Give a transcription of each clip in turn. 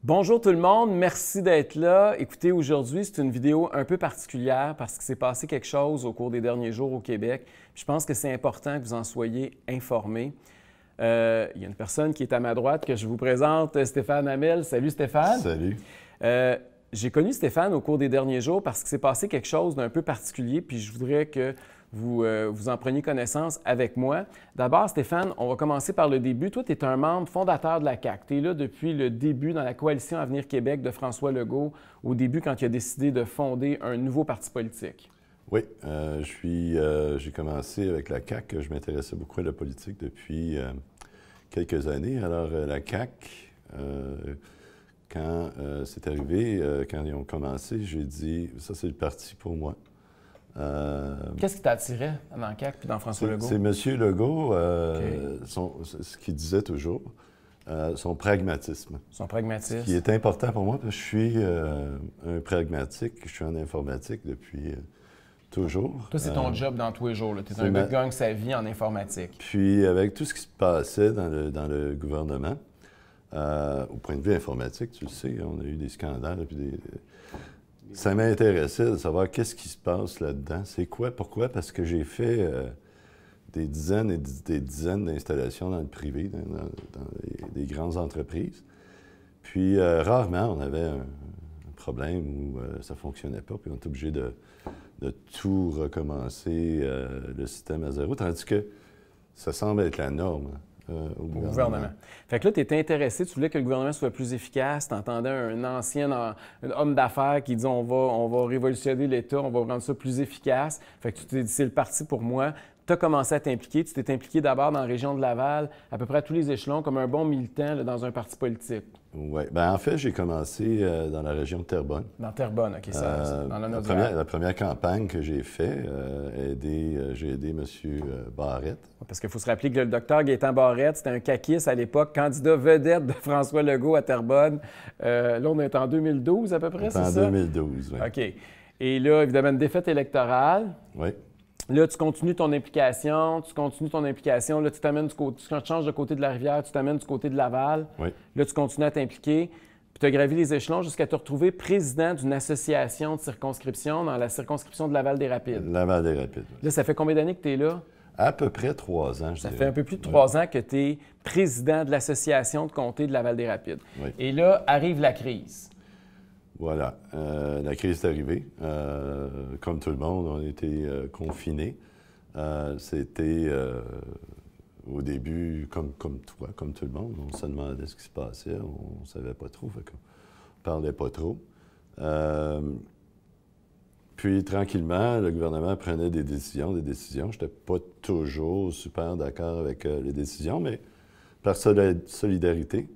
Bonjour tout le monde, merci d'être là. Écoutez, aujourd'hui, c'est une vidéo un peu particulière parce qu'il s'est passé quelque chose au cours des derniers jours au Québec. Je pense que c'est important que vous en soyez informés. Il y a une personne qui est à ma droite que je vous présente, Stéphane Hamel. Salut Stéphane. Salut. J'ai connu Stéphane au cours des derniers jours parce qu'il s'est passé quelque chose d'un peu particulier, puis je voudrais que vous en preniez connaissance avec moi. D'abord, Stéphane, on va commencer par le début. Toi, tu es un membre fondateur de la CAQ. Tu es là depuis le début dans la coalition Avenir Québec de François Legault, au début quand il a décidé de fonder un nouveau parti politique. Oui, j'ai commencé avec la CAQ. Je m'intéressais beaucoup à la politique depuis quelques années. Alors, la CAQ, quand c'est arrivé, quand ils ont commencé, j'ai dit, ça, c'est le parti pour moi. Qu'est-ce qui t'attirait dans la CAQ puis dans François Legault? C'est M. Legault, ce qu'il disait toujours, son pragmatisme. Son pragmatisme. Ce qui est important pour moi, parce que je suis un pragmatique, je suis en informatique depuis toujours. Toi, c'est ton job dans tous les jours. Tu es un gars qui gagne sa vie en informatique. Puis, avec tout ce qui se passait dans le gouvernement, au point de vue informatique, tu le sais, on a eu des scandales, puis ça m'intéressait de savoir qu'est-ce qui se passe là-dedans. C'est quoi? Pourquoi? Parce que j'ai fait des dizaines et des dizaines d'installations dans le privé, dans des grandes entreprises. Puis, rarement, on avait un problème où ça ne fonctionnait pas, puis on était obligé de tout recommencer, le système à zéro, tandis que ça semble être la norme. Au gouvernement. Fait que là, tu étais intéressé, tu voulais que le gouvernement soit plus efficace. Tu entendais un ancien homme d'affaires qui dit on va révolutionner l'État, on va rendre ça plus efficace. Fait que tu t'es dit c'est le parti pour moi. Tu as commencé à t'impliquer. Tu t'es impliqué d'abord dans la région de Laval, à peu près à tous les échelons, comme un bon militant là, dans un parti politique. Oui. Bien, en fait, j'ai commencé dans la région de Terrebonne. Dans Terrebonne, OK, ça, dans la première campagne que j'ai faite, j'ai aidé M. Barrette. Parce qu'il faut se rappeler que le docteur Gaétan Barrette, c'était un caquiste à l'époque, candidat vedette de François Legault à Terrebonne. Là, on est en 2012 à peu près, c'est ça? En 2012, oui. OK. Et là, évidemment, une défaite électorale. Oui. Là, tu continues ton implication. Là, tu t'amènes quand tu changes de côté de la rivière, tu t'amènes du côté de Laval. Oui. Là, tu continues à t'impliquer. Puis tu as gravi les échelons jusqu'à te retrouver président d'une association de circonscription dans la circonscription de Laval-des-Rapides. Laval-des-Rapides. Oui. Là, ça fait combien d'années que tu es là? À peu près 3 ans, je dirais. Ça fait un peu plus de 3 ans que tu es président de l'association de comté de Laval-des-Rapides. Oui. Et là, arrive la crise. Voilà. La crise est arrivée. Comme tout le monde, on était confinés. C'était au début, comme toi, comme tout le monde, on se demandait ce qui se passait. On ne savait pas trop, fait qu'on ne parlait pas trop. Puis, tranquillement, le gouvernement prenait des décisions. Je n'étais pas toujours super d'accord avec les décisions, mais par solidarité.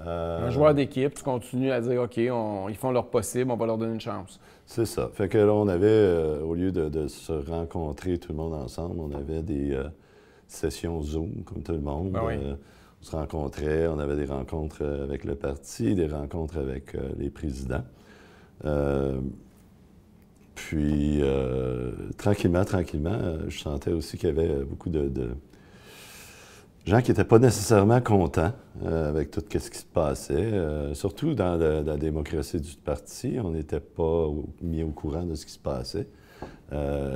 Un joueur d'équipe, tu continues à dire, OK, ils font leur possible, on va leur donner une chance. C'est ça. Fait que là, on avait, au lieu de se rencontrer tout le monde ensemble, on avait des sessions Zoom, comme tout le monde. Ben oui. On se rencontrait, on avait des rencontres avec le parti, des rencontres avec les présidents. Puis, tranquillement, je sentais aussi qu'il y avait beaucoup de gens qui n'étaient pas nécessairement contents avec tout ce qui se passait. Surtout dans la démocratie du parti, on n'était pas mis au courant de ce qui se passait.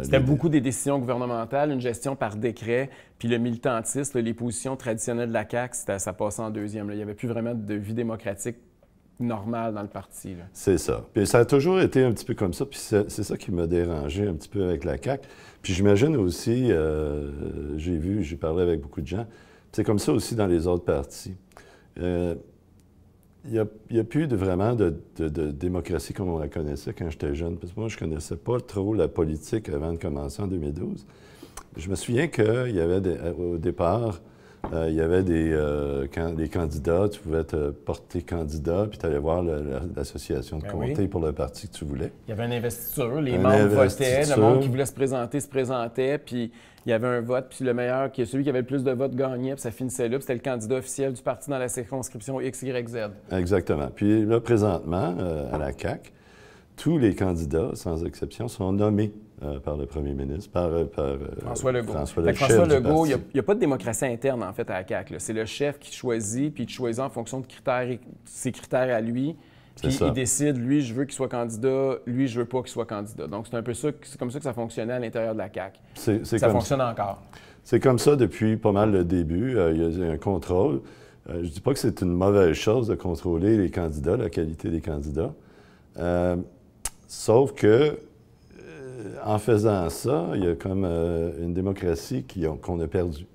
C'était beaucoup des décisions gouvernementales, une gestion par décret, puis le militantisme, les positions traditionnelles de la CAQ, ça passait en deuxième. Là. Il n'y avait plus vraiment de vie démocratique normale dans le parti. C'est ça. Puis ça a toujours été un petit peu comme ça, puis c'est ça qui m'a dérangé un petit peu avec la CAQ. Puis j'imagine aussi, j'ai parlé avec beaucoup de gens, c'est comme ça aussi dans les autres partis. Il n'y a plus vraiment de démocratie comme on la connaissait quand j'étais jeune. Parce que moi, je ne connaissais pas trop la politique avant de commencer en 2012. Je me souviens qu'il y avait au départ, il y avait les candidats, tu pouvais te porter candidat, puis tu allais voir l'association de comté pour le parti que tu voulais. Il y avait une investiture, les membres votaient, le monde qui voulait se présentait, puis il y avait un vote, puis celui qui avait le plus de votes gagnait, puis ça finissait là, puis c'était le candidat officiel du parti dans la circonscription XYZ. Exactement. Puis là, présentement, à la CAQ, tous les candidats, sans exception, sont nommés par le premier ministre, par François Legault. François Legault, il n'y a pas de démocratie interne, en fait, à la CAQ. C'est le chef qui choisit, puis il choisit en fonction de ses critères à lui. Puis il décide, lui, je veux qu'il soit candidat, lui, je veux pas qu'il soit candidat. Donc, c'est un peu ça, c'est comme ça que ça fonctionnait à l'intérieur de la CAQ. Ça fonctionne encore. C'est comme ça depuis pas mal le début. Il y a un contrôle. Je ne dis pas que c'est une mauvaise chose de contrôler les candidats, la qualité des candidats. Sauf que, en faisant ça, il y a comme une démocratie qu'on a perdue.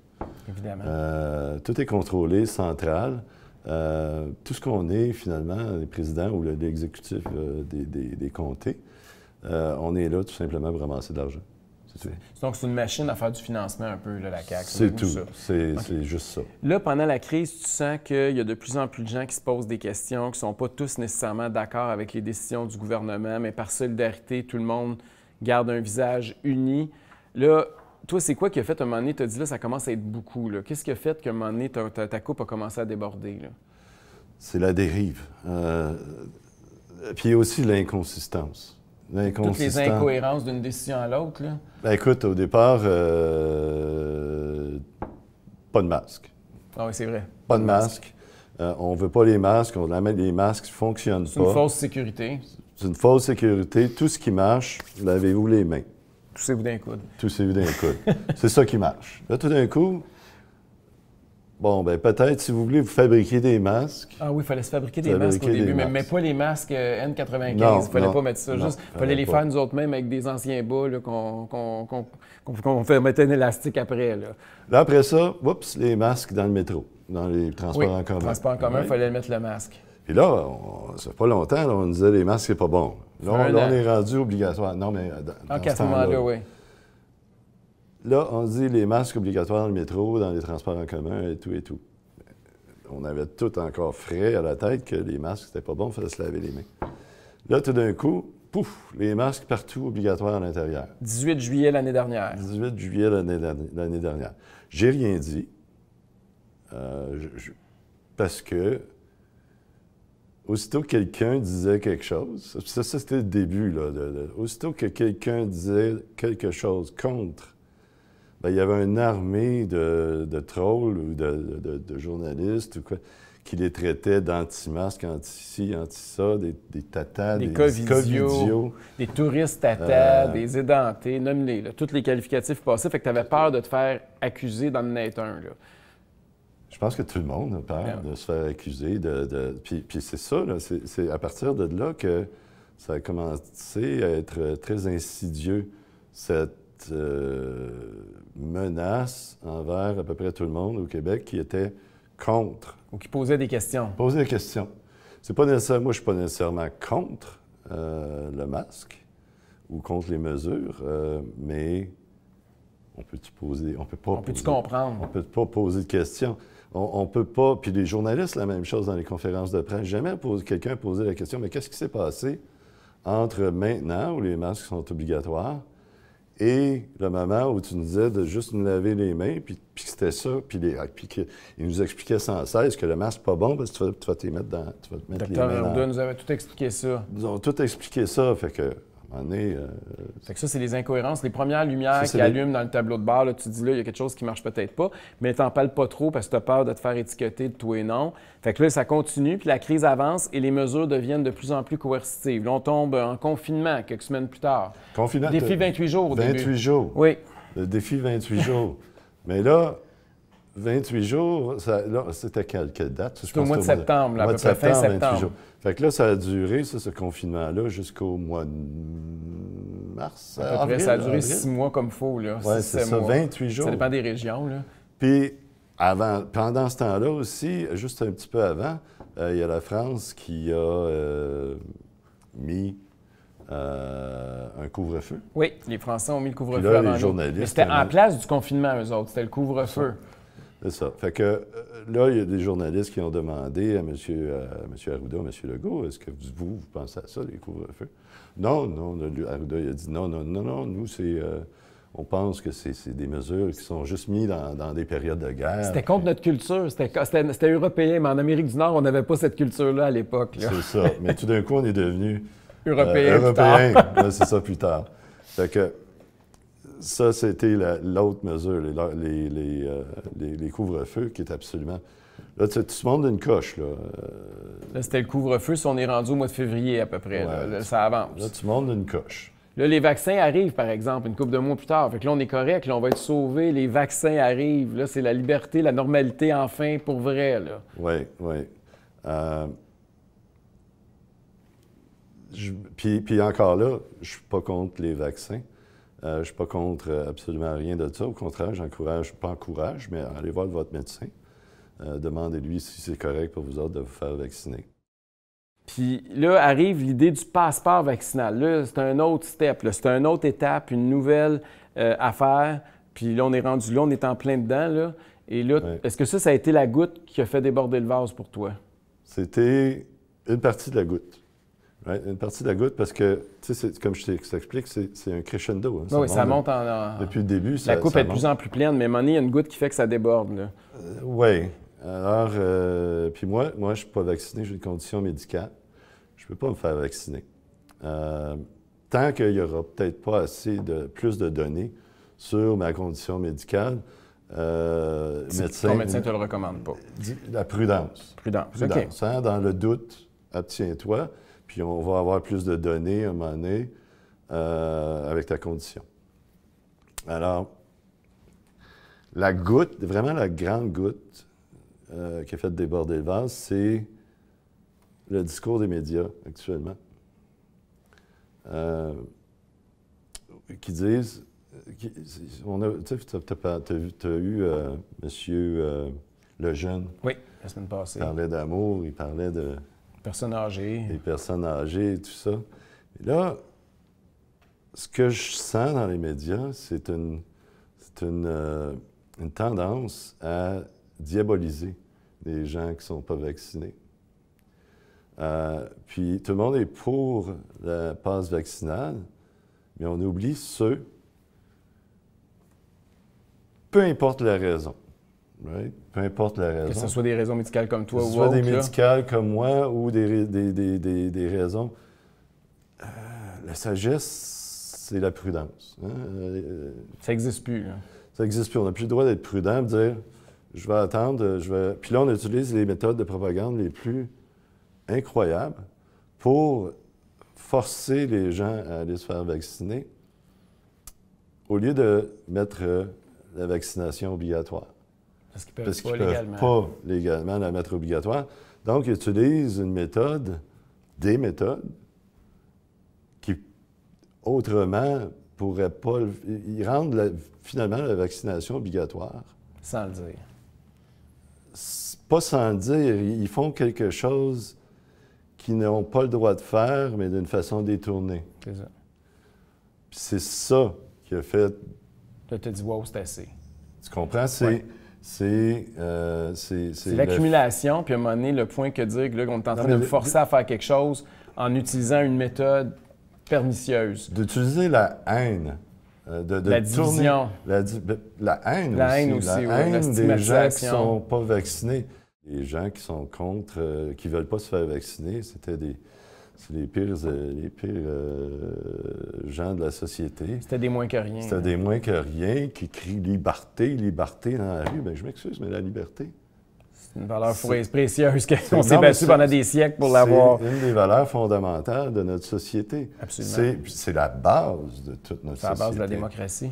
Évidemment. Tout est contrôlé, central. Tout ce qu'on est, finalement, les présidents ou l'exécutif des comtés, on est là tout simplement pour ramasser de l'argent. Donc, c'est une machine à faire du financement un peu, là, la CAQ. C'est tout. C'est juste ça. Là, pendant la crise, tu sens qu'il y a de plus en plus de gens qui se posent des questions, qui ne sont pas tous nécessairement d'accord avec les décisions du gouvernement, mais par solidarité, tout le monde garde un visage uni. Là, toi, c'est quoi qui a fait, à un moment donné, tu as dit, là, ça commence à être beaucoup. Qu'est-ce qui a fait qu'à un moment donné, ta coupe a commencé à déborder? C'est la dérive. Puis aussi l'inconsistance. Toutes les incohérences d'une décision à l'autre, là? Ben écoute, au départ, pas de masque. Ah oui, c'est vrai. Pas de masque. On ne veut pas les masques. Les masques ne fonctionnent pas. C'est une fausse sécurité. C'est une fausse sécurité. Tout ce qui marche, lavez-vous les mains. Toussez-vous d'un coude. Toussez-vous d'un coude. C'est ça qui marche. Là, tout d'un coup, bon, ben peut-être, si vous voulez, vous fabriquer des masques. Ah oui, il fallait se fabriquer des masques au début, mais pas les masques N95. Il ne fallait pas mettre ça. Il fallait les faire nous autres mêmes avec des anciens bas qu'on mettait un élastique après. Là, après ça, oups, les masques dans le métro, dans les transports en commun. Transports en commun, il fallait mettre le masque. Puis là, ça fait pas longtemps, là, on disait les masques, c'est pas bon. Là, on est rendu obligatoire. Non, mais à ce moment-là, oui. Là, on dit les masques obligatoires dans le métro, dans les transports en commun et tout et tout. On avait tout encore frais à la tête que les masques, c'était pas bon, il fallait se laver les mains. Là, tout d'un coup, pouf, les masques partout obligatoires à l'intérieur. 18 juillet l'année dernière. 18 juillet l'année dernière. J'ai rien dit parce que aussitôt que quelqu'un disait quelque chose, ça c'était le début, là, aussitôt que quelqu'un disait quelque chose contre, bien, il y avait une armée de trolls ou de journalistes ou quoi, qui les traitaient d'anti-masques, anti-ci, anti-ça, des tatas, des covidios, des touristes tatas, des édentés, nomme-les, tous les qualificatifs passés, fait que tu avais peur de te faire accuser dans le net 1, là. Je pense que tout le monde a peur de se faire accuser. Puis c'est ça, là, c'est à partir de là que ça a commencé à être très insidieux, cette menace envers à peu près tout le monde au Québec qui était contre. Ou qui posait des questions. Posait des questions. C'est pas nécessaire, moi, je ne suis pas nécessairement contre le masque ou contre les mesures, mais on peut-tu poser... On peut-tu comprendre? On peut pas poser de questions. On peut pas... Puis les journalistes, la même chose dans les conférences de presse. Jamais quelqu'un a posé la question, mais qu'est-ce qui s'est passé entre maintenant, où les masques sont obligatoires, et le moment où tu nous disais de juste nous laver les mains, puis que c'était ça, puis qu'ils nous expliquaient sans cesse que le masque n'est pas bon parce que tu vas te mettre dans... Tu vas te mettre Dr. les mains Arruda nous avait tout expliqué ça. Ils ont tout expliqué ça, fait que... À un moment donné, fait que ça, c'est les incohérences. Les premières lumières qui allument dans le tableau de bord, là, tu te dis là, il y a quelque chose qui marche peut-être pas, mais tu n'en parles pas trop parce que tu as peur de te faire étiqueter de tout et non. Fait que là, ça continue, puis la crise avance et les mesures deviennent de plus en plus coercitives. Là, on tombe en confinement quelques semaines plus tard. Confinement. Défi 28 jours au début. 28 jours. Oui. Le défi 28 jours. Mais là, 28 jours, là, c'était quelle date? C'était au mois de septembre, là, à peu près fin septembre. 28 jours. Fait que là, ça a duré, ce confinement-là, jusqu'au mois de mars. À peu près, ça a duré 6 mois comme il faut, là. Oui, c'est ça, 28 jours. Ça dépend des régions, là. Puis, pendant ce temps-là aussi, juste un petit peu avant, il y a la France qui a mis un couvre-feu. Oui, les Français ont mis le couvre-feu avant nous. Les journalistes, mais c'était en place du confinement, eux autres. C'était le couvre-feu. C'est ça. Fait que là, il y a des journalistes qui ont demandé à M. Arruda, M. Legault, est-ce que vous pensez à ça, les couvre-feux? Non, Arruda, il a dit non, nous, on pense que c'est des mesures qui sont juste mises dans des périodes de guerre. C'était contre notre culture, c'était européen, mais en Amérique du Nord, on n'avait pas cette culture-là à l'époque. C'est ça, mais tout d'un coup, on est devenu européen. Là, c'est ça, plus tard. Fait que ça, c'était l'autre mesure, les couvre-feux qui est absolument... Là, tu montes d'une coche, là. Là, c'était le couvre-feu, si on est rendu au mois de février à peu près. Ouais, là, ça avance. Là, tu montes d'une coche. Là, les vaccins arrivent, par exemple, une couple de mois plus tard. Fait que là, on est correct, là, on va être sauvés, les vaccins arrivent. Là, c'est la liberté, la normalité, enfin, pour vrai, là. Oui, oui. Puis encore là, je suis pas contre les vaccins. Je suis pas contre absolument rien de ça. Au contraire, pas encourage, mais allez voir votre médecin. Demandez-lui si c'est correct pour vous autres de vous faire vacciner. Puis là, arrive l'idée du passeport vaccinal. Là, c'est un autre step, c'est une autre étape, une nouvelle affaire. Puis là, on est rendu là, on est en plein dedans, là. Et là, est-ce que ça a été la goutte qui a fait déborder le vase pour toi? C'était une partie de la goutte. Right? Une partie de la goutte parce que, tu sais, comme je t'explique, c'est un crescendo. Hein. Oui, ça monte depuis le début, la coupe est de plus en plus pleine, mais à un moment donné, il y a une goutte qui fait que ça déborde. Oui. Alors, puis moi, je ne suis pas vacciné, j'ai une condition médicale. Je ne peux pas me faire vacciner. Tant qu'il n'y aura peut-être pas plus de données sur ma condition médicale, ton médecin ne te le recommande pas. La prudence. Prudence, OK. Hein? Dans le doute, abstiens-toi, puis on va avoir plus de données à un moment donné avec ta condition. Alors, la goutte, vraiment la grande goutte qui a fait déborder le vase, c'est le discours des médias actuellement. Qui disent... tu as eu M. Lejeune. Oui, la semaine passée. Il parlait d'amour, il parlait de... Personnes âgées. Des personnes âgées et tout ça. Et là, ce que je sens dans les médias, c'est une tendance à diaboliser les gens qui ne sont pas vaccinés. Puis tout le monde est pour la passe vaccinale, mais on oublie ceux, peu importe la raison, right? Peu importe la raison. Que ce soit des raisons médicales comme toi ou autre. Que ce soit des médicales comme moi ou des raisons. La sagesse, c'est la prudence. Hein? Ça n'existe plus. Là. Ça n'existe plus. On n'a plus le droit d'être prudent, de dire je vais attendre, Puis là, on utilise les méthodes de propagande les plus incroyables pour forcer les gens à aller se faire vacciner au lieu de mettre la vaccination obligatoire. Parce qu'ils ne peuvent pas légalement la mettre obligatoire. Donc, ils utilisent des méthodes qui, autrement, pourraient pas... Ils rendent finalement la vaccination obligatoire. Sans le dire. Pas sans le dire. Ils font quelque chose qu'ils n'ont pas le droit de faire, mais d'une façon détournée. C'est ça. Puis c'est ça qui a fait... Là, tu as dit, wow, c'est assez. Tu comprends? C'est l'accumulation, puis à un moment donné, le point que dire que là, on est en train de me forcer à faire quelque chose en utilisant une méthode pernicieuse. D'utiliser la haine. La division. La haine aussi. La haine des gens qui ne sont pas vaccinés. Les gens qui sont contre, qui ne veulent pas se faire vacciner, c'est les pires gens de la société. C'était des moins que rien. C'était des moins que rien qui crient liberté, liberté dans la rue. Bien, je m'excuse, mais la liberté. C'est une valeur précieuse qu'on s'est battu pendant des siècles pour l'avoir. C'est une des valeurs fondamentales de notre société. Absolument. C'est la base de toute notre société. C'est la base de la démocratie.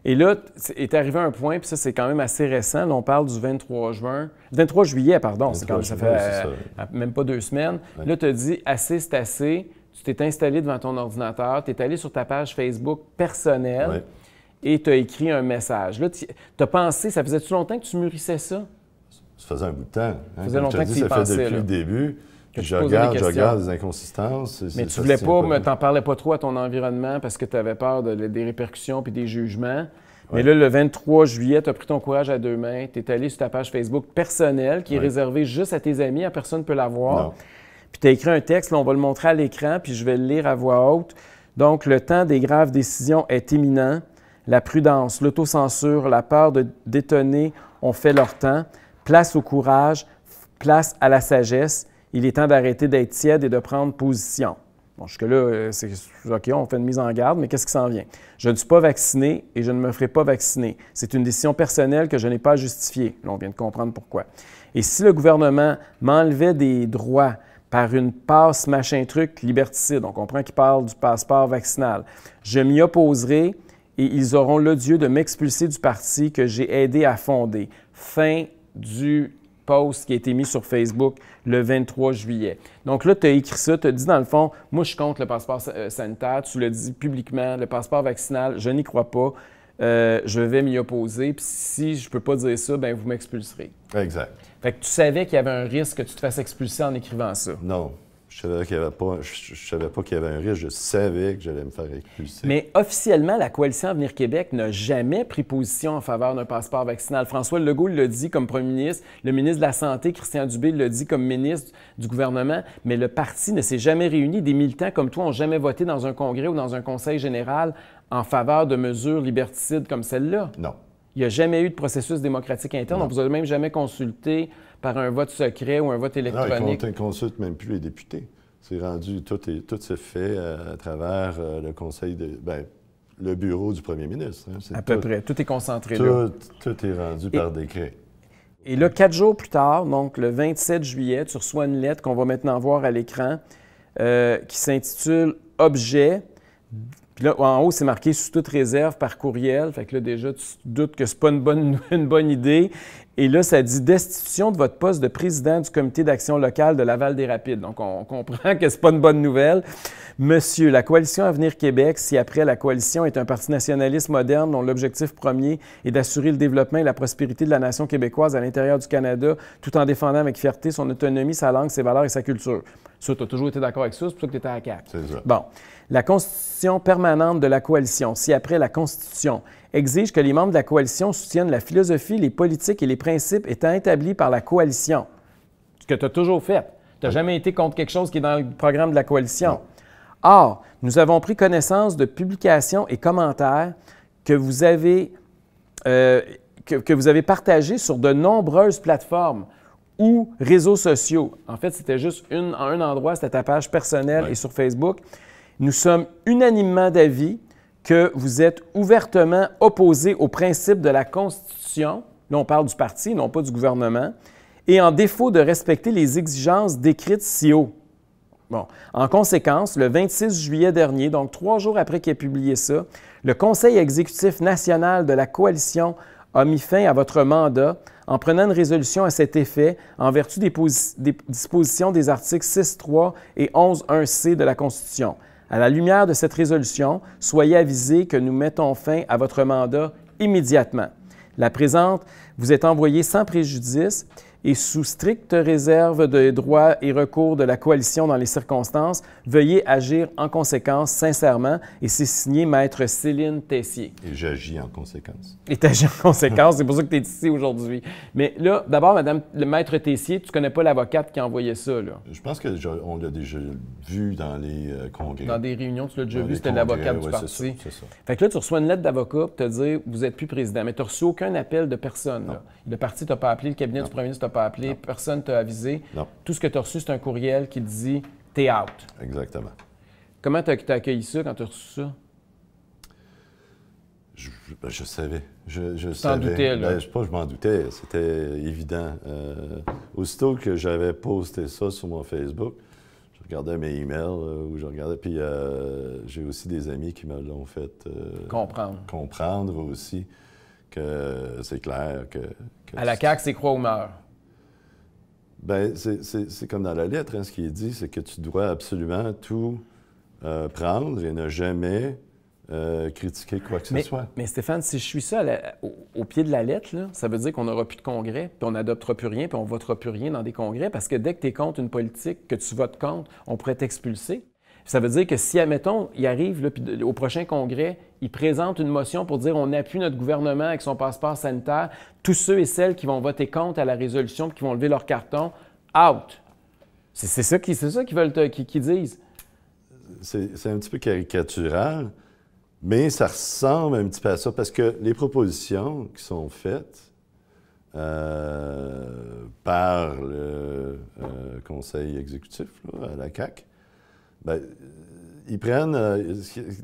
Et là, est arrivé un point, puis ça, c'est quand même assez récent. Là, on parle du 23 juillet, pardon. C'est quand même, ça fait même pas 2 semaines. Ouais. Là, tu as dit assez, c'est assez. Tu t'es installé devant ton ordinateur, tu es allé sur ta page Facebook personnelle et tu as écrit un message. Là, tu as pensé, ça faisait-tu longtemps que tu mûrissais ça? Ça faisait un bout de temps. Hein? Ça faisait longtemps que tu y pensais. Ça fait depuis le début. Je regarde les inconsistances. Mais tu voulais pas, t'en parlais pas trop à ton environnement parce que tu avais peur des répercussions puis des jugements. Mais là, le 23 juillet, tu as pris ton courage à 2 mains. Tu es allé sur ta page Facebook personnelle qui est réservée juste à tes amis, personne ne peut la voir. Puis tu as écrit un texte, là, on va le montrer à l'écran, puis je vais le lire à voix haute. Donc, le temps des graves décisions est imminent. La prudence, l'autocensure, la peur de détonner ont fait leur temps. Place au courage, place à la sagesse. Il est temps d'arrêter d'être tiède et de prendre position. Bon, jusque-là, c'est OK, on fait une mise en garde, mais qu'est-ce qui s'en vient? Je ne suis pas vacciné et je ne me ferai pas vacciner. C'est une décision personnelle que je n'ai pas à justifier. Là, on vient de comprendre pourquoi. Et si le gouvernement m'enlevait des droits par une passe machin truc liberticide, on comprend qu'il parle du passeport vaccinal, je m'y opposerai et ils auront l'odieux de m'expulser du parti que j'ai aidé à fonder. Fin du post qui a été mis sur Facebook le 23 juillet. Donc là, tu as écrit ça, tu as dit dans le fond, moi je suis contre le passeport sanitaire, tu l'as dit publiquement, le passeport vaccinal, je n'y crois pas, je vais m'y opposer, puis si je ne peux pas dire ça, bien vous m'expulserez. Exact. Fait que tu savais qu'il y avait un risque que tu te fasses expulser en écrivant ça. Non. Je savais qu'il y avait pas, je savais pas qu'il y avait un risque, je savais que j'allais me faire expulser. Mais officiellement, la Coalition Avenir Québec n'a jamais pris position en faveur d'un passeport vaccinal. François Legault l'a dit comme premier ministre, le ministre de la Santé, Christian Dubé, l'a dit comme ministre du gouvernement, mais le parti ne s'est jamais réuni. Des militants comme toi n'ont jamais voté dans un congrès ou dans un conseil général en faveur de mesures liberticides comme celle-là. Non. Il n'y a jamais eu de processus démocratique interne. Non. On ne vous a même jamais consulté par un vote secret ou un vote électronique. Non, ils ne consultent même plus les députés. C'est rendu, tout se fait à travers le conseil le bureau du premier ministre. Hein. À peu près. Tout est concentré là. Tout est rendu par décret. Et là, 4 jours plus tard, donc le 27 juillet, tu reçois une lettre qu'on va maintenant voir à l'écran qui s'intitule « Objet ». Puis là, en haut, c'est marqué « Sous toute réserve par courriel ». Fait que là, déjà, tu doutes que ce n'est pas une bonne idée. Et là, ça dit « Destitution de votre poste de président du comité d'action locale de Laval-des-Rapides ». Donc, on comprend que ce n'est pas une bonne nouvelle. Monsieur, la Coalition Avenir Québec, si après la coalition est un parti nationaliste moderne dont l'objectif premier est d'assurer le développement et la prospérité de la nation québécoise à l'intérieur du Canada, tout en défendant avec fierté son autonomie, sa langue, ses valeurs et sa culture. Ça, tu as toujours été d'accord avec ça, c'est pour ça que tu étais à la CAQ. C'est ça. Bon. La constitution permanente de la coalition, si après la Constitution, exige que les membres de la coalition soutiennent la philosophie, les politiques et les principes étant établis par la coalition. Ce que tu as toujours fait. Tu n'as jamais été contre quelque chose qui est dans le programme de la coalition. Non. Or, nous avons pris connaissance de publications et commentaires que vous avez partagés sur de nombreuses plateformes ou réseaux sociaux. En fait, c'était juste un endroit, c'était ta page personnelle et sur Facebook. Nous sommes unanimement d'avis que vous êtes ouvertement opposé aux principes de la Constitution, là on parle du parti, non pas du gouvernement, et en défaut de respecter les exigences décrites ci haut. Bon. En conséquence, le 26 juillet dernier, donc 3 jours après qu'il ait publié ça, le Conseil exécutif national de la Coalition a mis fin à votre mandat en prenant une résolution à cet effet en vertu des dispositions des articles 6.3 et 11.1c de la Constitution. À la lumière de cette résolution, soyez avisés que nous mettons fin à votre mandat immédiatement. La présente vous est envoyée sans préjudice et sous stricte réserve de droits et recours de la coalition dans les circonstances, veuillez agir en conséquence sincèrement et c'est signé Maître Céline Tessier. Et j'agis en conséquence. Et tu agis en conséquence, c'est pour ça que tu es ici aujourd'hui. Mais là, d'abord, Madame le Maître Tessier, tu ne connais pas l'avocate qui a envoyé ça, là? Je pense qu'on l'a déjà vu dans les congrès. Dans des réunions, tu l'as déjà Dans vu, les c'était congrès, l'avocate du ouais, parti. c'est ça. Fait que là, tu reçois une lettre d'avocat pour te dire vous n'êtes plus président, mais tu n'as reçu aucun appel de personne. Là. Le parti ne t'a pas appelé, le cabinet du premier ministre ne t'a pas appelé, personne ne t'a avisé. Non. Tout ce que tu as reçu, c'est un courriel qui te dit t'es out. Exactement. Comment tu as accueilli ça quand tu as reçu ça? Je savais. Je t'en savais. doutais, là? Je m'en doutais. C'était évident. Aussitôt que j'avais posté ça sur mon Facebook, je regardais mes emails où je regardais. Puis j'ai aussi des amis qui me l'ont fait comprendre aussi que c'est clair que à la CAQ, c'est croix ou meurt. Bien, c'est comme dans la lettre, hein, ce qui est dit, c'est que tu dois absolument tout prendre et ne jamais critiquer quoi que ce soit. Mais Stéphane, si je suis ça au pied de la lettre, là, ça veut dire qu'on n'aura plus de congrès, puis on n'adoptera plus rien, puis on ne votera plus rien dans des congrès, parce que dès que tu es contre une politique, que tu votes contre, on pourrait t'expulser. Ça veut dire que si, admettons, il arrive là, puis au prochain congrès, il présente une motion pour dire on appuie notre gouvernement avec son passeport sanitaire, tous ceux et celles qui vont voter contre à la résolution puis qui vont lever leur carton, out. C'est ça qu'ils veulent qu'ils disent. C'est un petit peu caricatural, mais ça ressemble un petit peu à ça, parce que les propositions qui sont faites par le conseil exécutif là, à la CAQ, Bien, ils prennent...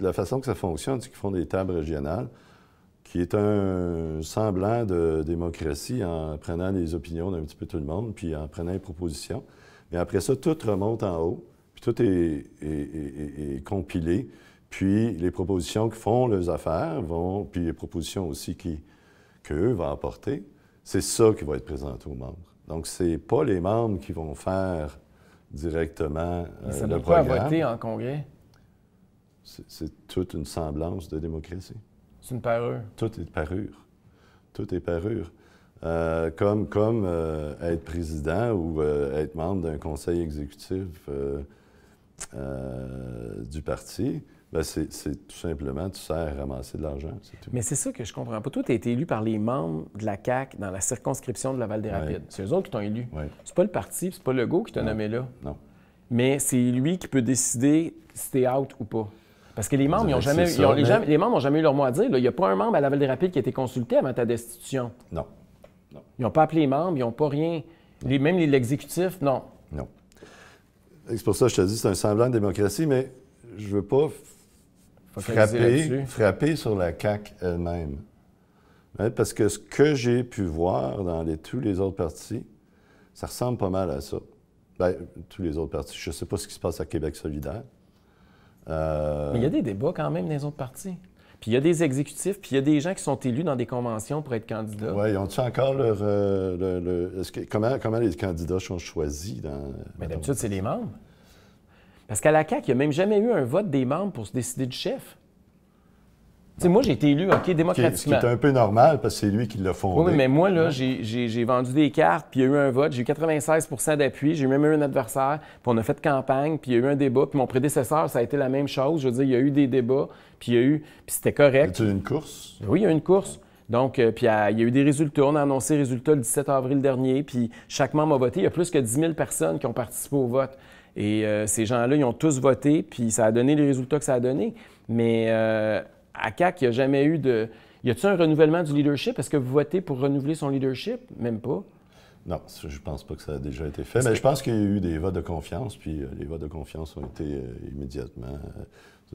la façon que ça fonctionne, c'est qu'ils font des tables régionales, qui est un semblant de démocratie en prenant les opinions d'un petit peu tout le monde, puis en prenant les propositions. Mais après ça, tout remonte en haut, puis tout est compilé, puis les propositions qui font leurs affaires vont, puis les propositions aussi qu'eux vont apporter, c'est ça qui va être présenté aux membres. Donc, c'est pas les membres qui vont faire directement ça le ne peut pas programme. voter en congrès. C'est toute une semblance de démocratie. C'est une parure. Tout est parure. Tout est parure. Comme être président ou être membre d'un conseil exécutif du parti, ben c'est tout simplement, tu sers à ramasser de l'argent, c'est tout. Mais c'est ça que je comprends pas. Toi, tu as été élu par les membres de la CAQ dans la circonscription de Laval-des-Rapides. Ouais. C'est eux autres qui t'ont élu. Ouais. C'est pas le parti, c'est pas Legault qui t'a nommé là. Non. Mais c'est lui qui peut décider si t'es out ou pas. Parce que les membres, ils ont C'est jamais, ça, les membres n'ont jamais eu leur mot à dire. Là. Il n'y a pas un membre à Laval-des-Rapides qui a été consulté avant ta destitution. Non. Ils n'ont pas appelé les membres, ils n'ont pas rien. Même l'exécutif, non. Non. C'est pour ça que je te dis, c'est un semblant de démocratie, mais je veux pas frapper sur la CAQ elle-même. Ouais, parce que ce que j'ai pu voir dans tous les autres partis, ça ressemble pas mal à ça. Bien, tous les autres partis. Je ne sais pas ce qui se passe à Québec solidaire. Mais il y a des débats quand même dans les autres partis. Puis il y a des exécutifs, puis il y a des gens qui sont élus dans des conventions pour être candidats. Oui, ils ont-tu encore comment les candidats sont choisis dans... Mais d'habitude, c'est les membres. Parce qu'à la CAQ, il n'y a même jamais eu un vote des membres pour se décider du chef. Tu sais, moi, j'ai été élu, OK, démocratiquement. Ce qui est un peu normal, parce que c'est lui qui l'a fondé. Oui, mais moi, là, j'ai vendu des cartes, puis il y a eu un vote, j'ai eu 96 d'appui, j'ai même eu un adversaire, puis on a fait campagne, puis il y a eu un débat, puis mon prédécesseur, ça a été la même chose. Je veux dire, il y a eu des débats, puis puis c'était correct. As-tu une course? Oui, il y a eu une course. Donc, puis il y a eu des résultats. On a annoncé les résultats le 17 avril dernier, puis chaque membre a voté. Il y a plus que 10 000 personnes qui ont participé au vote. Et ces gens-là, ils ont tous voté, puis ça a donné les résultats que ça a donné. Mais à CAQ, il n'y a jamais eu de... Y a-t-il un renouvellement du leadership? Est-ce que vous votez pour renouveler son leadership? Même pas. Non, je ne pense pas que ça a déjà été fait. Mais je pense qu'il y a eu des votes de confiance, puis les votes de confiance ont été immédiatement...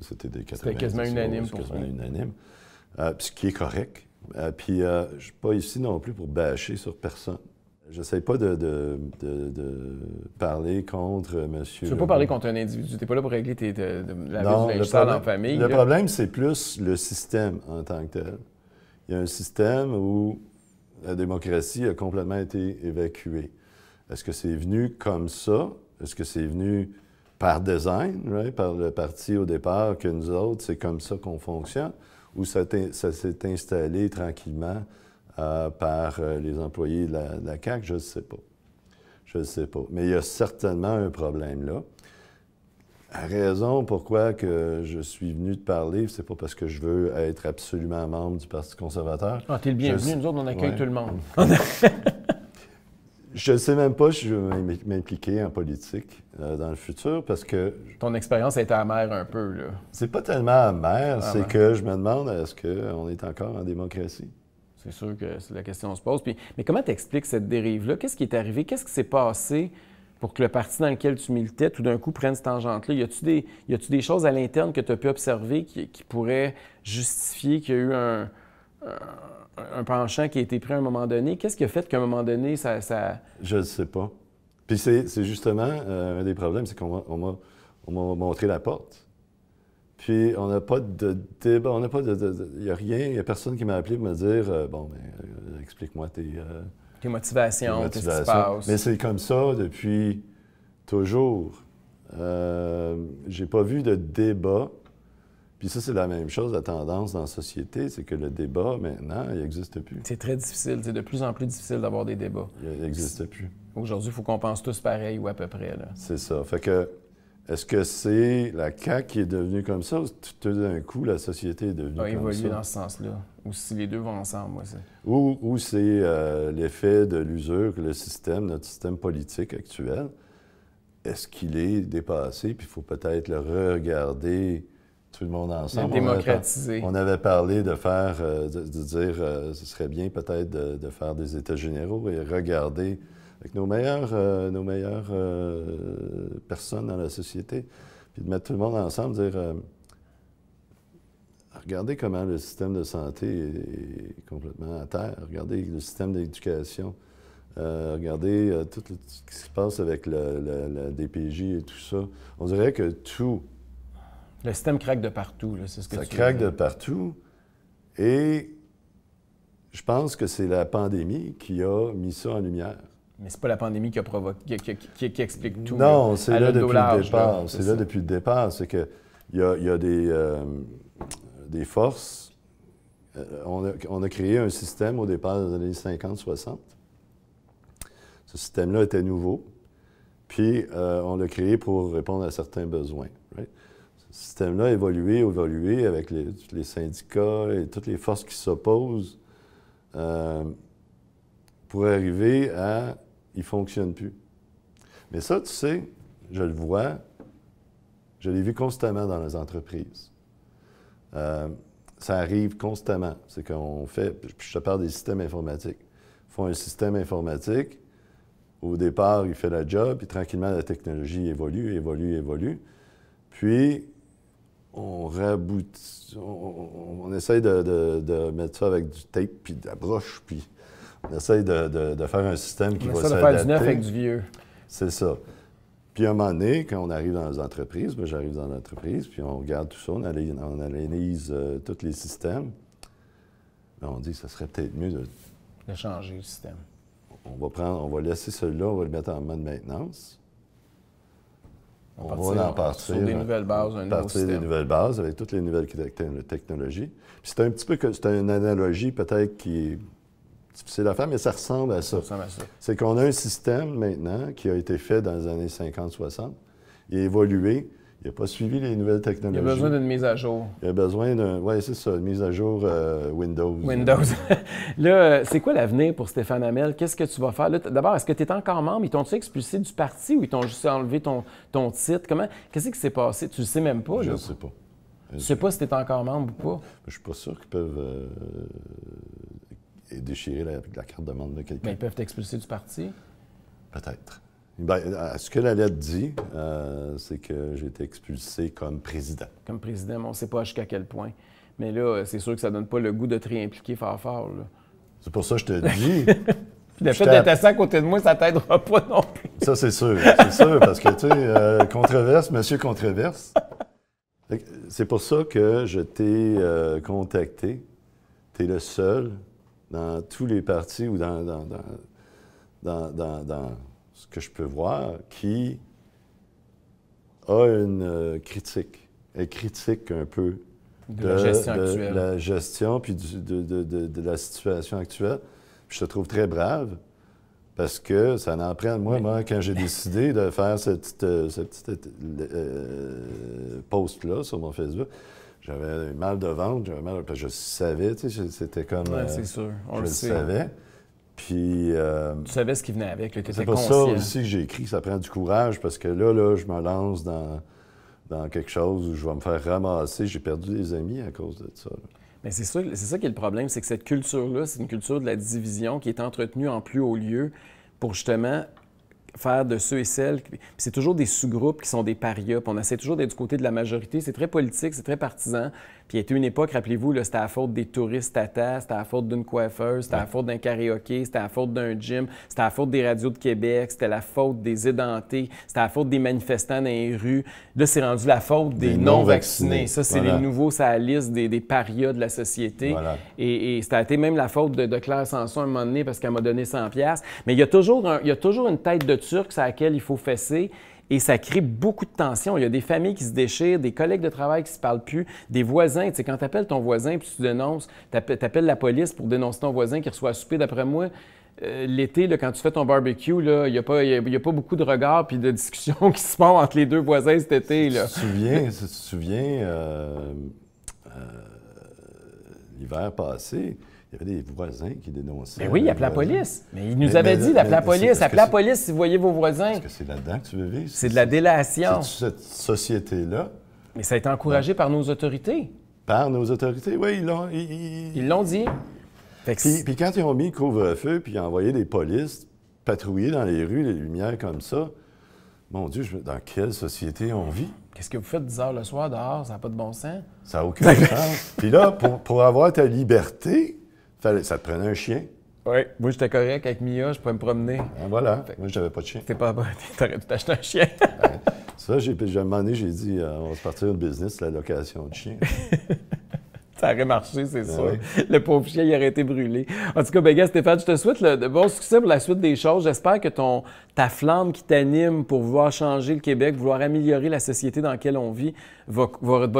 c'était des 90. C'était quasiment unanime pour quasiment unanime. Puis ce qui est correct. Puis je ne suis pas ici non plus pour bâcher sur personne. Je n'essaie pas de parler contre monsieur... Tu ne veux pas parler contre un individu. Tu n'es pas là pour régler la non, vie du linge sale en famille. Le problème, c'est plus le système en tant que tel. Il y a un système où la démocratie a complètement été évacuée. Est-ce que c'est venu comme ça? Est-ce que c'est venu par design, right? Par le parti au départ, que nous autres, c'est comme ça qu'on fonctionne? Ou ça s'est installé tranquillement par les employés de la CAQ? Je ne sais pas. Je ne sais pas. Mais il y a certainement un problème là. La raison pourquoi que je suis venu te parler, c'est pas parce que je veux être absolument membre du Parti conservateur. Ah, t'es le bienvenu. Nous autres, on accueille tout le monde. Je ne sais même pas si je vais m'impliquer en politique dans le futur parce que... Ton expérience a été amère un peu, là. C'est pas tellement amer, c'est que je me demande est-ce qu'on est encore en démocratie? C'est sûr que c'est la question qu'on se pose. Mais comment t'expliques cette dérive-là? Qu'est-ce qui est arrivé? Qu'est-ce qui s'est passé pour que le parti dans lequel tu militais, tout d'un coup, prenne cette tangente-là? Y a-tu des choses à l'interne que tu as pu observer qui pourraient justifier qu'il y a eu un penchant qui a été pris à un moment donné? Qu'est-ce qui a fait qu'à un moment donné, ça... Je ne sais pas. Puis c'est justement un des problèmes, c'est qu'on m'a montré la porte. Puis on n'a pas de débat, il n'y a rien, il n'y a personne qui m'a appelé pour me dire explique-moi tes motivations, qu'est-ce qui se passe. Mais c'est comme ça depuis toujours. J'ai pas vu de débat. Puis ça, c'est la même chose, la tendance dans la société, c'est que le débat, maintenant, il n'existe plus. C'est très difficile, c'est de plus en plus difficile d'avoir des débats. Il n'existe plus. Aujourd'hui, il faut qu'on pense tous pareil ou à peu près, là. C'est ça. Fait que, est-ce que c'est la CAQ qui est devenue comme ça ou tout d'un coup, la société est devenue comme ça? Évoluer dans ce sens-là. Ou si les deux vont ensemble, moi, c'est... Ou c'est l'effet de l'usure que le système, notre système politique actuel, est-ce qu'il est dépassé? Puis il faut peut-être le regarder tout le monde ensemble. Démocratiser. On avait parlé de faire, de dire, ce serait bien peut-être de faire des États généraux et regarder avec nos meilleures personnes dans la société. puis de mettre tout le monde ensemble, dire regardez comment le système de santé est complètement à terre, regardez le système d'éducation, regardez tout ce qui se passe avec la DPJ et tout ça. On dirait que tout... Le système craque de partout, c'est ce que ça craque de partout, et je pense que c'est la pandémie qui a mis ça en lumière. Mais c'est pas la pandémie qui a provoqué, qui explique tout. Non, c'est là depuis le départ. Là, c'est là depuis le départ. C'est qu'il y a des forces. On a créé un système au départ des années 50-60. Ce système-là était nouveau. Puis, on l'a créé pour répondre à certains besoins. Right? Ce système-là a évolué avec les syndicats et toutes les forces qui s'opposent pour arriver à... Il ne fonctionne plus. Mais ça, tu sais, je le vois, je l'ai vu constamment dans les entreprises. Ça arrive constamment. C'est qu'on fait... Puis je te parle des systèmes informatiques. Ils font un système informatique. Au départ, il fait la job, puis tranquillement, la technologie évolue. Puis, on raboutit... On essaye de mettre ça avec du tape, puis de la broche, puis... On essaye de faire un système qui va s'adapter. Ça de faire du neuf avec du vieux. C'est ça. Puis à un moment donné, quand on arrive dans les entreprises, moi j'arrive dans l'entreprise, puis on regarde tout ça, on analyse tous les systèmes. Là, on dit que ça serait peut-être mieux de changer le système. On va laisser celui-là, on va le mettre en mode maintenance. On va en partir sur des nouvelles bases, un nouveau système. Des nouvelles bases avec toutes les nouvelles technologies. Puis c'est un petit peu c'est une analogie peut-être qui est difficile à faire, mais ça ressemble à ça. C'est qu'on a un système maintenant qui a été fait dans les années 50-60. Il a évolué. Il n'a pas suivi les nouvelles technologies. Il a besoin d'une mise à jour. Il a besoin oui, c'est ça, une mise à jour Windows. Windows. Là, c'est quoi l'avenir pour Stéphane Hamel? Qu'est-ce que tu vas faire? D'abord, est-ce que tu es encore membre? Ils t'ont-tu expulsé du parti ou ils t'ont juste enlevé ton titre? Qu'est-ce qui s'est passé? Tu le sais même pas? Je ne sais pas. Tu ne sais pas si tu es encore membre ou pas? Je ne suis pas sûr qu'ils peuvent déchirer la carte de membre de quelqu'un. Mais ils peuvent t'expulser du parti? Peut-être. Bien, ce que la lettre dit, c'est que j'ai été expulsé comme président. Comme président, mais on ne sait pas jusqu'à quel point. Mais là, c'est sûr que ça ne donne pas le goût de te réimpliquer fort. C'est pour ça que je te dis. Puis le fait d'être assis à côté de moi, ça ne t'aidera pas non plus. Ça, c'est sûr. C'est sûr, parce que, tu sais, controverse, monsieur controverse. C'est pour ça que je t'ai contacté. Tu es le seul dans tous les partis ou dans ce que je peux voir qui a une critique. Elle critique un peu de la gestion actuelle. De la gestion puis de la situation actuelle. Puis je te trouve très brave parce que ça en prend. Moi, quand j'ai décidé de faire ce petit post-là sur mon Facebook, j'avais mal de ventre, parce que je savais, tu sais, c'était comme... Oui, c'est sûr, on le sait. Je le savais. Puis... tu savais ce qui venait avec, tu étais conscient. C'est pour ça aussi que j'ai écrit, ça prend du courage, parce que là, je me lance dans quelque chose où je vais me faire ramasser. J'ai perdu des amis à cause de ça. Là. Mais c'est ça qui est le problème, c'est que cette culture-là, c'est une culture de la division qui est entretenue en plus haut lieu pour justement faire de ceux et celles... Puis c'est toujours des sous-groupes qui sont des parias, puis on essaie toujours d'être du côté de la majorité. C'est très politique, c'est très partisan. Puis il y a été une époque, rappelez-vous, c'était à la faute des touristes Tata, c'était à la faute d'une coiffeuse, c'était à la faute d'un karaoké, c'était à la faute d'un gym, c'était à la faute des radios de Québec, c'était la faute des édentés, c'était à la faute des manifestants dans les rues. Là, c'est rendu la faute des non-vaccinés. Ça, c'est les nouveaux, ça la liste des parias de la société. Voilà. Et ça a été même la faute de Claire Sanson à un moment donné parce qu'elle m'a donné 100$. Mais il y a toujours une tête de Turc à laquelle il faut fesser. Et ça crée beaucoup de tensions. Il y a des familles qui se déchirent, des collègues de travail qui ne se parlent plus, des voisins. Tu sais, quand tu appelles ton voisin puis tu dénonces, tu appelles la police pour dénoncer ton voisin qui reçoit à souper. D'après moi, l'été, là, quand tu fais ton barbecue, il n'y a pas beaucoup de regards puis de discussions qui se font entre les deux voisins cet été. Là. Tu te souviens l'hiver passé, il y avait des voisins qui dénonçaient. Mais oui, il appelait la police. Mais il nous avait dit d'appeler la police. Appelez la police si vous voyez vos voisins. Est-ce que c'est là-dedans que tu veux vivre? C'est de la délation. C'est cette société-là. Mais ça a été encouragé par nos autorités. Par nos autorités, oui, Ils l'ont dit. Puis quand ils ont mis le couvre-feu, puis ils ont envoyé des polices patrouiller dans les rues, les lumières comme ça, mon Dieu, dans quelle société on vit? Qu'est-ce que vous faites 10 heures le soir dehors? Ça n'a pas de bon sens. Ça n'a aucun sens. Puis là, pour avoir ta liberté, ça te prenait un chien. Oui. Moi, j'étais correct avec Mia, je pouvais me promener. Ben voilà. Moi, je n'avais pas de chien. T'aurais dû t'acheter un chien. Ça, à un moment donné, j'ai dit, on va se partir une business, la location de chiens. Ça aurait marché, c'est sûr. Oui. Le pauvre chien, il aurait été brûlé. En tout cas, ben, gars, Stéphane, je te souhaite de bon succès pour la suite des choses. J'espère que ta flamme qui t'anime pour vouloir changer le Québec, vouloir améliorer la société dans laquelle on vit, va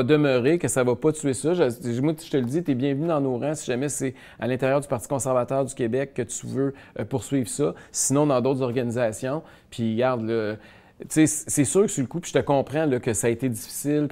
demeurer, que ça ne va pas tuer ça. Moi, je te le dis, tu es bienvenu dans nos rangs si jamais c'est à l'intérieur du Parti conservateur du Québec que tu veux poursuivre ça. Sinon, dans d'autres organisations. Puis, regarde, tu sais, c'est sûr que sur le coup, puis je te comprends là, que ça a été difficile,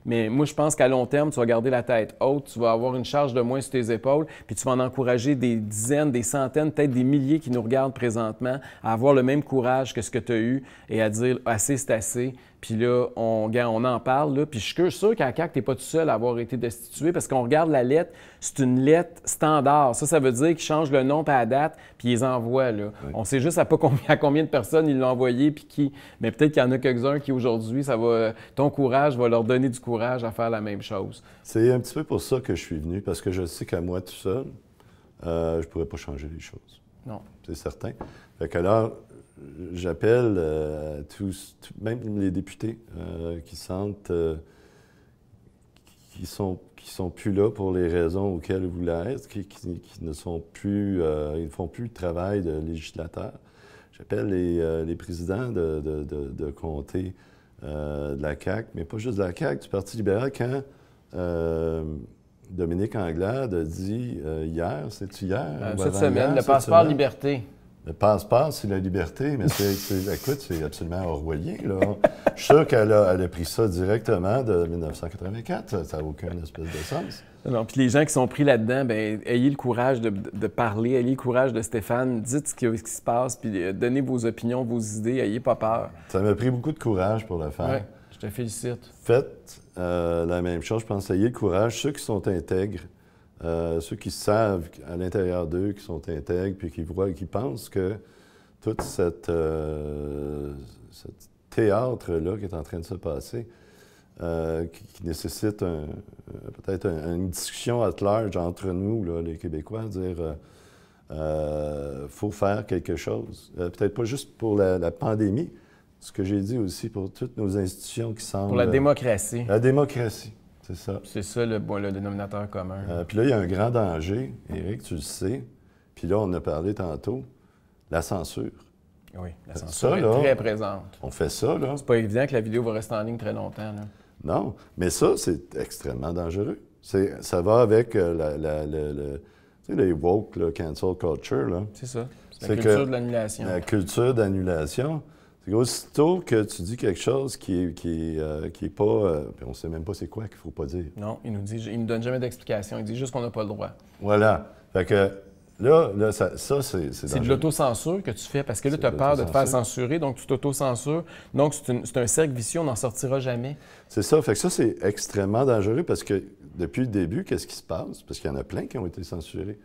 mais moi, je pense qu'à long terme, tu vas garder la tête haute, tu vas avoir une charge de moins sur tes épaules, puis tu vas en encourager des dizaines, des centaines, peut-être des milliers qui nous regardent présentement à avoir le même courage que ce que tu as eu et à dire « assez, c'est assez ». Puis là, on en parle, là. Puis je suis sûr qu'à CAQ, tu n'es pas tout seul à avoir été destitué parce qu'on regarde la lettre, c'est une lettre standard. Ça veut dire qu'ils changent le nom et la date, puis ils les envoient, là. Oui. On sait juste à combien de personnes ils l'ont envoyé, puis qui. Mais peut-être qu'il y en a quelques-uns qui, aujourd'hui, ton courage va leur donner du courage à faire la même chose. C'est un petit peu pour ça que je suis venu, parce que je sais qu'à moi tout seul, je ne pourrais pas changer les choses. Non. C'est certain. Fait que là, j'appelle tous, même les députés qui sentent qui sont plus là pour les raisons auxquelles ils voulaient être, qui ne sont plus, ils ne font plus le travail de législateur. J'appelle les présidents de comté de la CAQ, mais pas juste de la CAQ, du Parti libéral, quand Dominique Anglade a dit hier, c'est-tu hier? Cette semaine, le passeport liberté. Le passeport, c'est la liberté, mais écoute, c'est absolument orwellien, là. Je suis sûr qu'elle a pris ça directement de 1984. Ça n'a aucun espèce de sens. Non, puis les gens qui sont pris là-dedans, bien, ayez le courage de parler, ayez le courage de Stéphane, dites ce qui se passe, puis donnez vos opinions, vos idées, ayez pas peur. Ça m'a pris beaucoup de courage pour le faire. Oui, je te félicite. Faites la même chose, je pense, ayez le courage. Ceux qui sont intègres, ceux qui savent à l'intérieur d'eux, qui sont intègres, puis qui voient, qui pensent que tout cette théâtre-là qui est en train de se passer, qui nécessite peut-être une discussion at large entre nous, là, les Québécois, dire faut faire quelque chose. Peut-être pas juste pour la pandémie, ce que j'ai dit aussi pour toutes nos institutions qui semblent... Pour la démocratie. La démocratie. C'est ça. C'est ça le dénominateur commun. Puis là, il y a un grand danger, Éric, tu le sais. Puis là, on a parlé tantôt, la censure. Oui, la censure est très présente. On fait ça, là. C'est pas évident que la vidéo va rester en ligne très longtemps, là. Non, mais ça, c'est extrêmement dangereux. Ça va avec les woke, là, cancel culture, là. C'est ça. C'est la culture de l'annulation. La culture d'annulation. C'est qu'aussitôt que tu dis quelque chose qui est pas... puis on ne sait même pas c'est quoi qu'il ne faut pas dire. Non, il nous donne jamais d'explication. Il dit juste qu'on n'a pas le droit. Voilà. Fait que là ça c'est C'est de l'autocensure que tu fais parce que là, tu as peur de te faire censurer, donc tu t'autocensures. Donc, c'est un cercle vicieux, on n'en sortira jamais. C'est ça. Fait que ça, c'est extrêmement dangereux parce que depuis le début, qu'est-ce qui se passe? Parce qu'il y en a plein qui ont été censurés.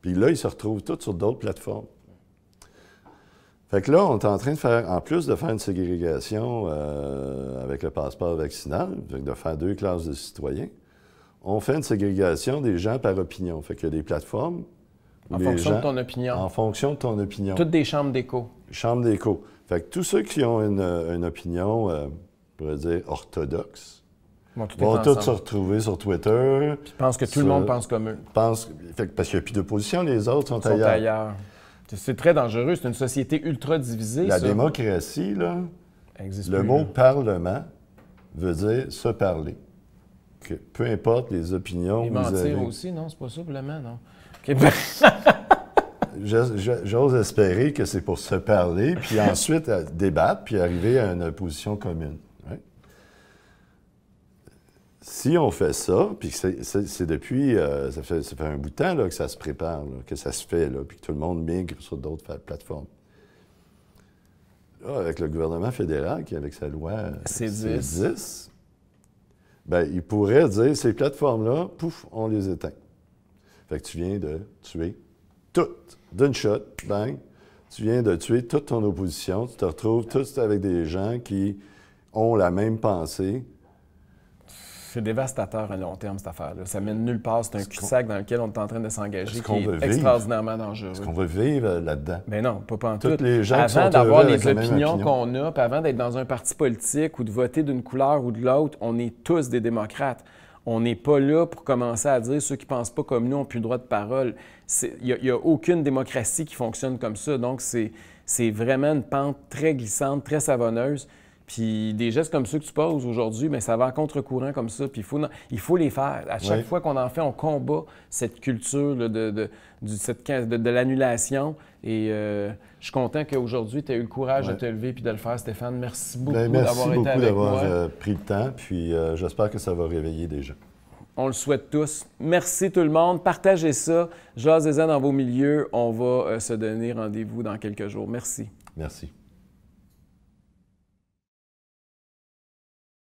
Puis là, ils se retrouvent tous sur d'autres plateformes. Fait que là, on est en train de faire, en plus de faire une ségrégation avec le passeport vaccinal, de faire 2 classes de citoyens, on fait une ségrégation des gens par opinion. Fait qu'il y a des plateformes... En fonction de ton opinion. En fonction de ton opinion. Toutes des chambres d'écho. Chambres d'écho. Fait que tous ceux qui ont une opinion, on pourrait dire, orthodoxe, vont tous se retrouver sur Twitter. Puis ils pensent que tout le monde pense comme eux. Parce qu'il n'y a plus d'opposition, les autres sont ailleurs. C'est très dangereux. C'est une société ultra divisée. La démocratie, là, le mot « parlement » veut dire « se parler ». Peu importe les opinions et que vous avez. mentir aussi, non? C'est pas ça, vraiment, non? J'ose espérer que c'est pour se parler, puis ensuite débattre, puis arriver à une position commune. Ouais. Si on fait ça, puis c'est depuis, ça fait un bout de temps là, que ça se prépare, là, que ça se fait, là, puis que tout le monde migre sur d'autres plateformes. Là, avec le gouvernement fédéral, qui avec sa loi C10, bien, il pourrait dire, ces plateformes-là, pouf, on les éteint. Fait que tu viens de tuer toutes, d'une shot, bang, tu viens de tuer toute ton opposition, tu te retrouves tous avec des gens qui ont la même pensée. C'est dévastateur à long terme, cette affaire-là. Ça mène nulle part. C'est un cul-de-sac dans lequel on est en train de s'engager qui est extraordinairement dangereux. Est-ce qu'on veut vivre là-dedans? Mais non, pas pantoute. Toutes les gens avant d'avoir les opinions qu'on a, puis avant d'être dans un parti politique ou de voter d'une couleur ou de l'autre, on est tous des démocrates. On n'est pas là pour commencer à dire ceux qui ne pensent pas comme nous n'ont plus le droit de parole. Il n'y a aucune démocratie qui fonctionne comme ça. Donc, c'est vraiment une pente très glissante, très savonneuse. Puis des gestes comme ceux que tu poses aujourd'hui, bien, ça va à contre-courant comme ça. Puis il faut les faire. À chaque fois qu'on en fait, on combat cette culture là, de l'annulation. Et je suis content qu'aujourd'hui, tu aies eu le courage de te lever et de le faire, Stéphane. Merci beaucoup d'avoir été avec moi. Merci beaucoup d'avoir pris le temps. Puis j'espère que ça va réveiller des gens. On le souhaite tous. Merci tout le monde. Partagez ça. Jasez-en dans vos milieux. On va se donner rendez-vous dans quelques jours. Merci. Merci.